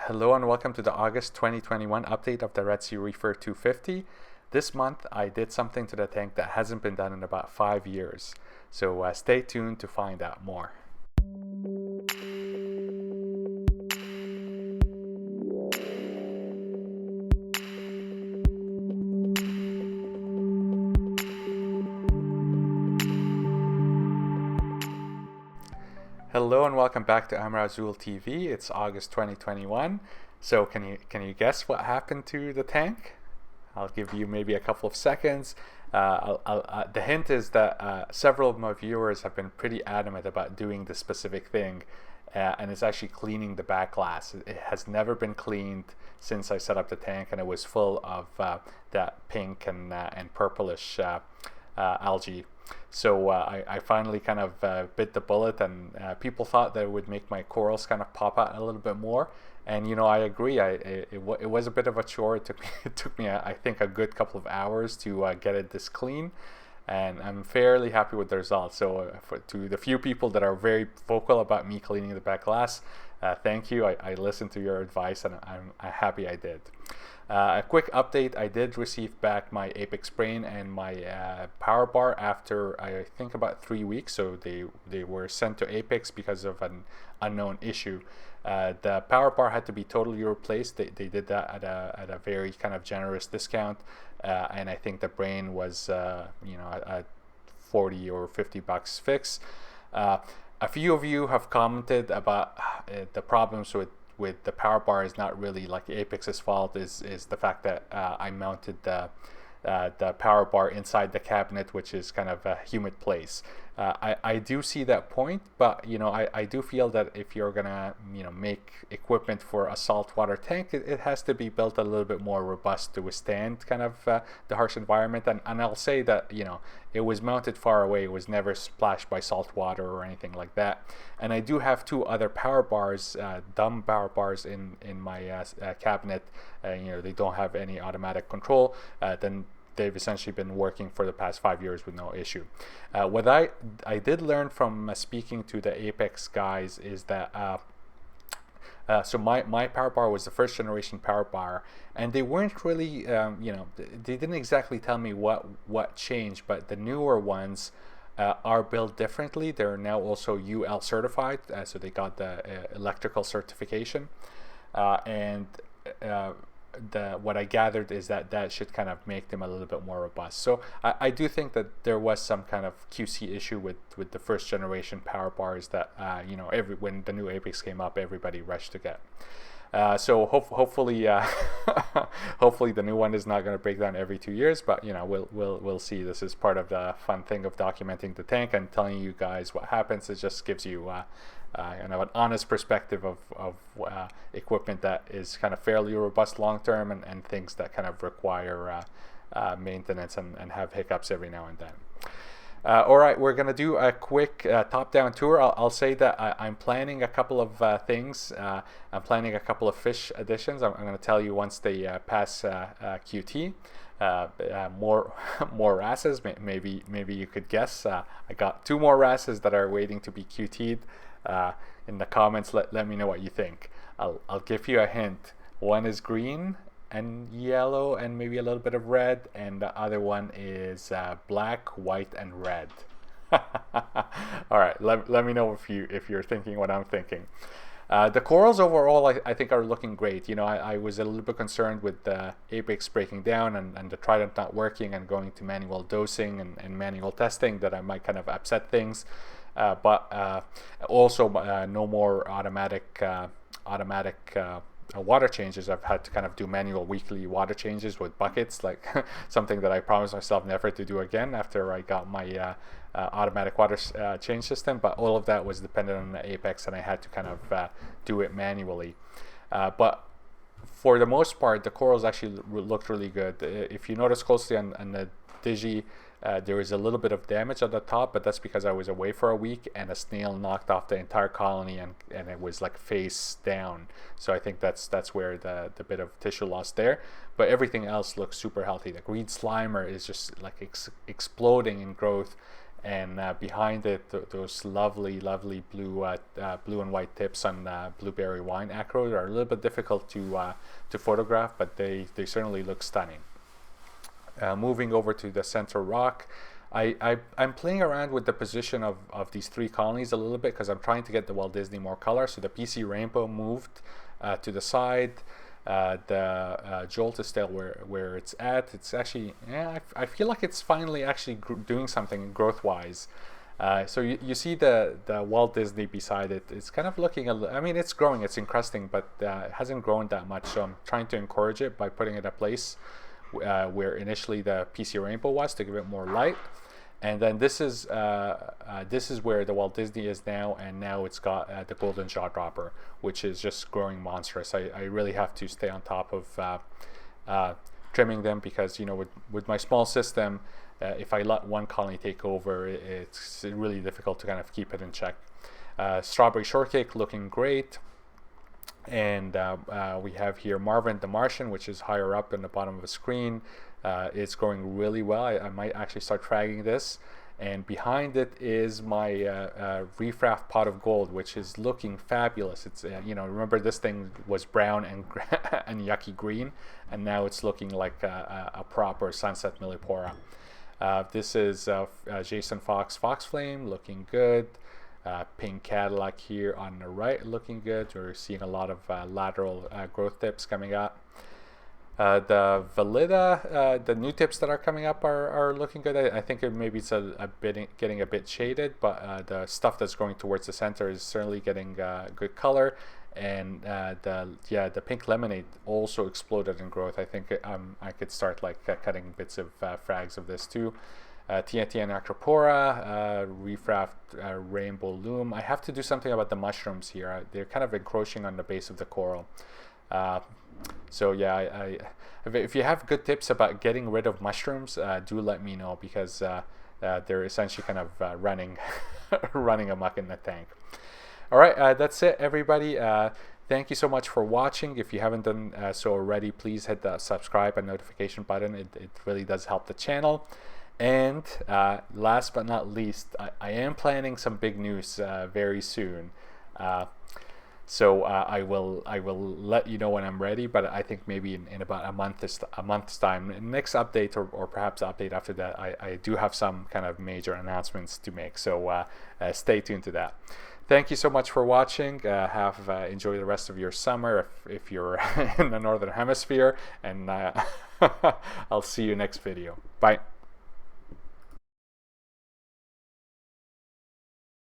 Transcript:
Hello and welcome to the August 2021 update of the Red Reefer 250. This month I did something to the tank that hasn't been done in about 5 years, so stay tuned to find out more. Hello and welcome back to Amrazul TV. It's August 2021. So can you guess what happened to the tank? I'll give you maybe a couple of seconds. The hint is that several of my viewers have been pretty adamant about doing this specific thing, and it's actually cleaning the back glass. It has never been cleaned since I set up the tank, and it was full of that pink and purplish algae. So I finally kind of bit the bullet, and people thought that it would make my corals kind of pop out a little bit more. And I agree. It was a bit of a chore. It took me I think a good couple of hours to get it this clean, and I'm fairly happy with the results. So to the few people that are very vocal about me cleaning the back glass, thank you. I listened to your advice, and I'm happy I did. A quick update: I did receive back my Apex brain and my power bar after I think about 3 weeks. So they were sent to Apex because of an unknown issue. The power bar had to be totally replaced. They did that at a very kind of generous discount, and I think the brain was a 40 or 50 bucks fix. A few of you have commented about the problems with the power bar is not really like Apex's fault, is the fact that I mounted the power bar inside the cabinet, which is kind of a humid place. I do see that point, but I do feel that if you're gonna make equipment for a saltwater tank, it has to be built a little bit more robust to withstand kind of the harsh environment. And I'll say that it was mounted far away. It was never splashed by salt water or anything like that. And I do have 2 other power bars, dumb power bars in my cabinet. They don't have any automatic control. Then they've essentially been working for the past 5 years with no issue. What I did learn from speaking to the Apex guys is that so my power bar was the first generation power bar, and they weren't really they didn't exactly tell me what changed, but the newer ones are built differently. They're now also UL certified, so they got the electrical certification, and what I gathered is that should kind of make them a little bit more robust. So I do think that there was some kind of QC issue with the first generation power bars that when the new Apex came up, everybody rushed to get. So hopefully hopefully the new one is not going to break down every 2 years, but we'll see. This is part of the fun thing of documenting the tank and telling you guys what happens. It just gives you an honest perspective of equipment that is kind of fairly robust long term, and things that kind of require maintenance and have hiccups every now and then. All right, we're going to do a quick top-down tour. I'll say that I'm planning a couple of things. I'm planning a couple of fish additions. I'm going to tell you once they pass QT. More wrasses. Maybe you could guess. I got 2 more wrasses that are waiting to be QT'd. In the comments, let me know what you think. I'll give you a hint. One is green and yellow and maybe a little bit of red, and the other one is black, white, and red. All right, let me know if you're thinking what I'm thinking. The corals overall, I think, are looking great. I was a little bit concerned with the Apex breaking down and the Trident not working and going to manual dosing and manual testing, that I might kind of upset things. But also no more automatic water changes. I've had to kind of do manual weekly water changes with buckets, like something that I promised myself never to do again after I got my automatic water change system. But all of that was dependent on the Apex, and I had to kind of do it manually. But for the most part, the corals actually looked really good. If you notice closely on the Digi, there is a little bit of damage at the top, but that's because I was away for a week and a snail knocked off the entire colony, and it was like face down. So I think that's where the bit of tissue loss there. But everything else looks super healthy. The green slimer is just like exploding in growth, and behind it those lovely blue blue and white tips on blueberry wine acro are a little bit difficult to photograph, but they certainly look stunning. Moving over to the center rock, I'm playing around with the position of these three colonies a little bit because I'm trying to get the Walt Disney more color. So the PC Rainbow moved to the side. The Jolt is still where it's at. It's actually, yeah, I feel like it's finally actually doing something growth-wise. So you see the Walt Disney beside it. It's kind of looking I mean, it's growing, it's encrusting, but it hasn't grown that much. So I'm trying to encourage it by putting it a place where initially the PC Rainbow was, to give it more light. And then this is where the Walt Disney is now, and now it's got the Golden Jaw Dropper, which is just growing monstrous. I really have to stay on top of trimming them because, you know, with my small system, if I let one colony take over, it's really difficult to kind of keep it in check. Strawberry Shortcake looking great. And we have here Marvin the Martian, which is higher up in the bottom of the screen. It's growing really well. I might actually start fragging this. And behind it is my Reefer Pot of Gold, which is looking fabulous. It's you know, remember this thing was brown and and yucky green, and now it's looking like a proper Sunset Millipora. This is Jason Fox Flame, looking good. Pink Cadillac here on the right, looking good. We're seeing a lot of lateral growth tips coming up. The Valida, the new tips that are coming up are looking good. I think maybe it's a bit getting a bit shaded, but the stuff that's going towards the center is certainly getting good color. And the Pink Lemonade also exploded in growth. I think I could start like cutting bits of frags of this too. TNT and Acropora, Reefer Rainbow Loom. I have to do something about the mushrooms here. They're kind of encroaching on the base of the coral. So yeah, if you have good tips about getting rid of mushrooms, do let me know, because they're essentially kind of running amok in the tank. All right, that's it, everybody. Thank you so much for watching. If you haven't done so already, please hit the subscribe and notification button. It really does help the channel. And last but not least, I am planning some big news very soon. So I will let you know when I'm ready, but I think maybe in about a month's time. Next update or perhaps update after that, I do have some kind of major announcements to make. So stay tuned to that. Thank you so much for watching. Enjoy the rest of your summer if you're in the Northern Hemisphere, and I'll see you next video. Bye.